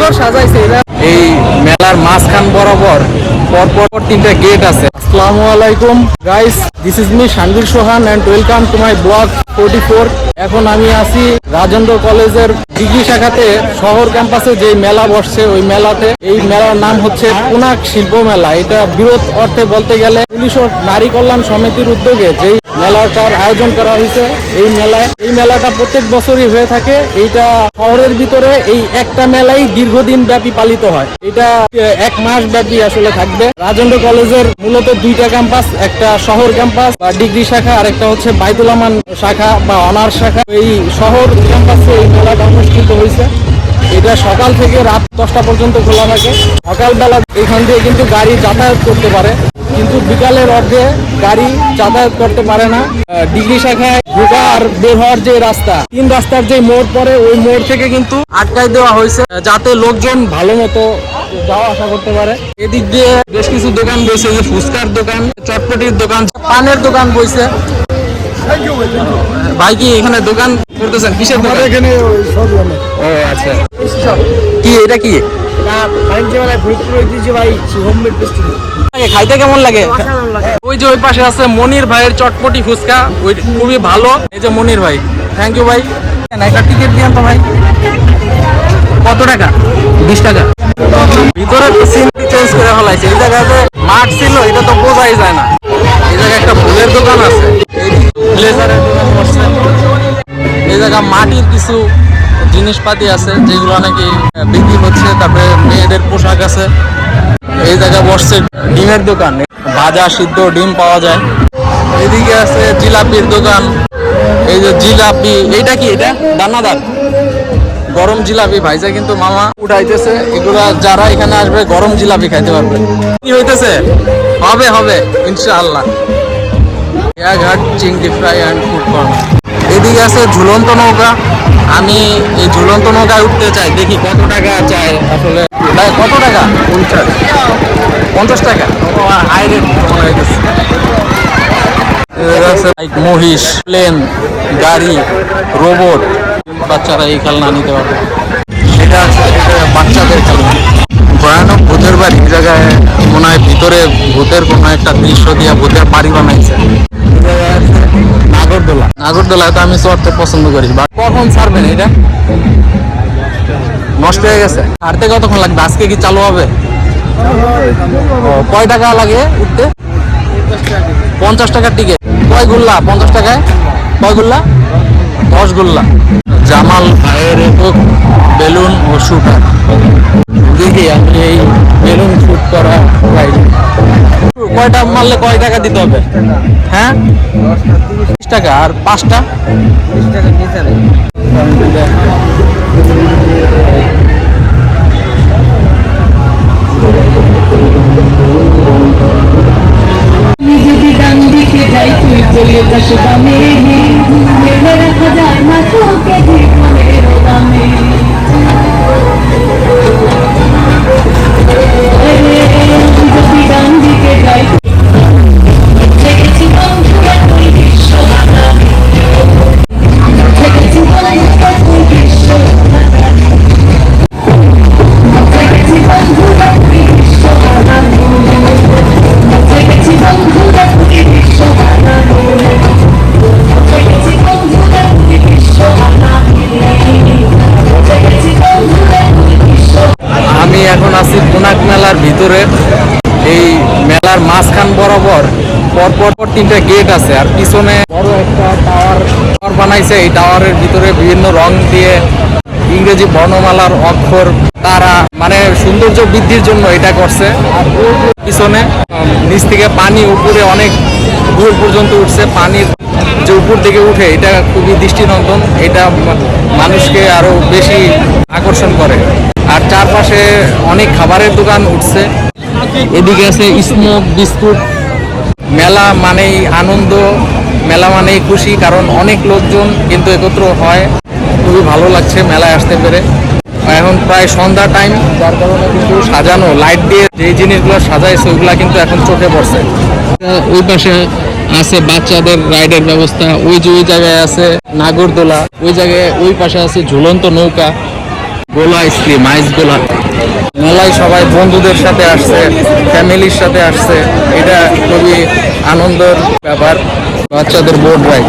সুন্দর সাজাইছে। এই মেলার মাঝখান বরাবর পরপর 3টা গেট আছে। আসসালামু আলাইকুম guys, this is me Shanvir Sohan and welcome to my blog 44। এখন আমি আছি রাজেন্দ্র কলেজের ডিগ্রি শাখাতে শহর ক্যাম্পাসে যে মেলা বসছে ওই মেলাতে। এই মেলার নাম হচ্ছে পুনাক শিল্প মেলা। এটা বৃহৎ অর্থে বলতে গেলে পুলিশ ও নারী কল্যাণ সমিতির উদ্যোগে যেই মেলাটার আয়োজন করা হয়েছে। এই মেলাটা প্রত্যেক বছরই হয়ে থাকে। এইটা শহরের ভিতরে এই একটা মেলাই দীর্ঘদিন ব্যাপী পালিত হয়। এটা 1 মাস ব্যাপী আসলে থাকবে। রাজেন্দ্র কলেজের মূলত 2টা ক্যাম্পাস, একটা শহর ক্যাম্পাস বা ডিগ্রি শাখা আর একটা হচ্ছে বাইতুল আমান শাখা বা অনার্স শাখা। এই শহর ক্যাম্পাসে এই মেলাটা অনুষ্ঠিত হয়েছে। এটা সকাল থেকে রাত 10টা পর্যন্ত খোলা থাকে। সকালবেলা এখান দিয়ে কিন্তু গাড়ি যাতায়াত করতে পারে, কিন্তু বিকালের অর্ধে গাড়ি যাতায়াত করতে পারে না। ডিগ্রি শাখায় ঢোকা আর বের হওয়ার যে রাস্তা, 3 রাস্তার যে মোড় পড়ে ওই মোড় থেকে কিন্তু আটকাই দেওয়া হয়েছে, যাতে লোকজন ভালো মতো যাওয়া আসা করতে পারে। এদিক দিয়ে বেশ কিছু দোকান বসে, যে ফুচকার দোকান, চটপটির দোকান, পানের দোকান বসে। ভাই কি এখানে দোকান করতেছেন? কিসের দোকান? এখানে ও আচ্ছা, কি এটা কি খাইতে কেমন লাগে? ওই যে ওই পাশে আছে মনির ভাইয়ের চটপটি ফুচকা, ওই খুবই ভালো। এই যে মনির ভাই, থ্যাংক ইউ ভাই। একটা টিকিট দিয়েন তো ভাই। কত টাকা? 20 টাকা। ভিতরে সিনটি চেঞ্জ করে ফেলাইছে। এই জায়গাতে মাঠ ছিল, এটা তো বোঝাই যায় না। এই জায়গায় একটা ফুলের দোকান আছে, ব্লেজারের দোকান বসছে। এই জায়গা মাটির কিছু জিনিসপাতি আছে যেগুলো নাকি বিক্রি হচ্ছে। তারপরে মেয়েদের পোশাক আছে। এই জায়গা বসছে ডিমের দোকান, ভাজা সিদ্ধ ডিম পাওয়া যায়। এদিকে আছে জিলাপির দোকান। এই যে জিলাপি, এইটা কি? এটা দানাদার গরম জিলাপি ভাইজা কিন্তু মামা উঠাইতেছে। এগুলা যারা এখানে আসবে গরম জিলাপি খাইতে পারবে। কি হইতেছে? হবে ইনশাআল্লাহ। ঘাট চিংড়ি ফ্রাই অ্যান্ড ফুড কর্নার। এদিকে আছে ঝুলন্ত নৌকা। আমি এই ঝুলন্ত নৌকায় উঠতে চাই, দেখি কত টাকা চাই আসলে। কত টাকা? 50 টাকা। হাই রেট মনে হইতেছে। মহিষ, প্লেন, গাড়ি, রোবট, বাচ্চারা এই খেলনা নিতে পারবে। এটা আছে বাচ্চাদের খেলনা। ভয়ানক ভূতের বাড়ি। এই জায়গায় মনে হয় ভিতরে ভূতের কোনো একটা দৃশ্য দিয়ে ভূতের বাড়ি বানাইছে। নাগরদোলায় তো আমি চড়তে পছন্দ করি। কখন ছাড়বেন এটা? নষ্ট হয়ে গেছে। ছাড়তে কতক্ষণ লাগবে? আজকে কি চালু হবে? কয় টাকা লাগে উঠতে? 50 টাকার টিকিট। কয় গুল্লা? 50 টাকায় কয় গুল্লা? 10 গুল্লা। জামাল ভাইয়ের একক বেলুন ও শুটার। দেখি আমি এই বেলুন শুট করা কয়টা মারলে কয় টাকা দিতে হবে? হ্যাঁ, 30 টাকা। আর 5টা 20 টাকা নিচে নেই। পুনাক মেলার ভিতরে। এই মেলার মাঝখান বরাবর পরপর 3টা গেট আছে, আর পিছনে বড় একটা টাওয়ার বানাইছে। এই টাওয়ারের ভিতরে বিভিন্ন রং দিয়ে ইংরেজি বর্ণমালার অক্ষর, তারা, মানে সৌন্দর্য বৃদ্ধির জন্য এটা করছে। আর পিছনে নিচ থেকে পানি উপরে অনেক দূর পর্যন্ত উঠছে। পানির যে উপর থেকে উঠে এটা খুবই দৃষ্টিনন্দন। এটা মানুষকে আরো বেশি আকর্ষণ করে। আর চারপাশে অনেক খাবারের দোকান উঠছে। এদিকে আছে স্মোক বিস্কুট। মেলা মানেই আনন্দ, মেলা মানেই খুশি, কারণ অনেক লোকজন কিন্তু একত্র হয়। খুবই ভালো লাগছে মেলায় আসতে পেরে। এখন প্রায় সন্ধ্যা টাইম, যার কারণে কিন্তু সাজানো লাইট দিয়ে যে জিনিসগুলো সাজাইছে ওইগুলা কিন্তু এখন চোখে পড়ছে। ওই পাশে আছে বাচ্চাদের রাইডের ব্যবস্থা। ওই যে ওই জায়গায় আছে নাগরদোলা, ওই জায়গায় ওই পাশে আছে ঝুলন্ত নৌকা। গোলা আইসক্রিম, আইস গোলা। মেলায় সবাই বন্ধুদের সাথে আসছে, ফ্যামিলির সাথে আসছে, এটা খুবই আনন্দের ব্যাপার। বাচ্চাদের বোট রাইড।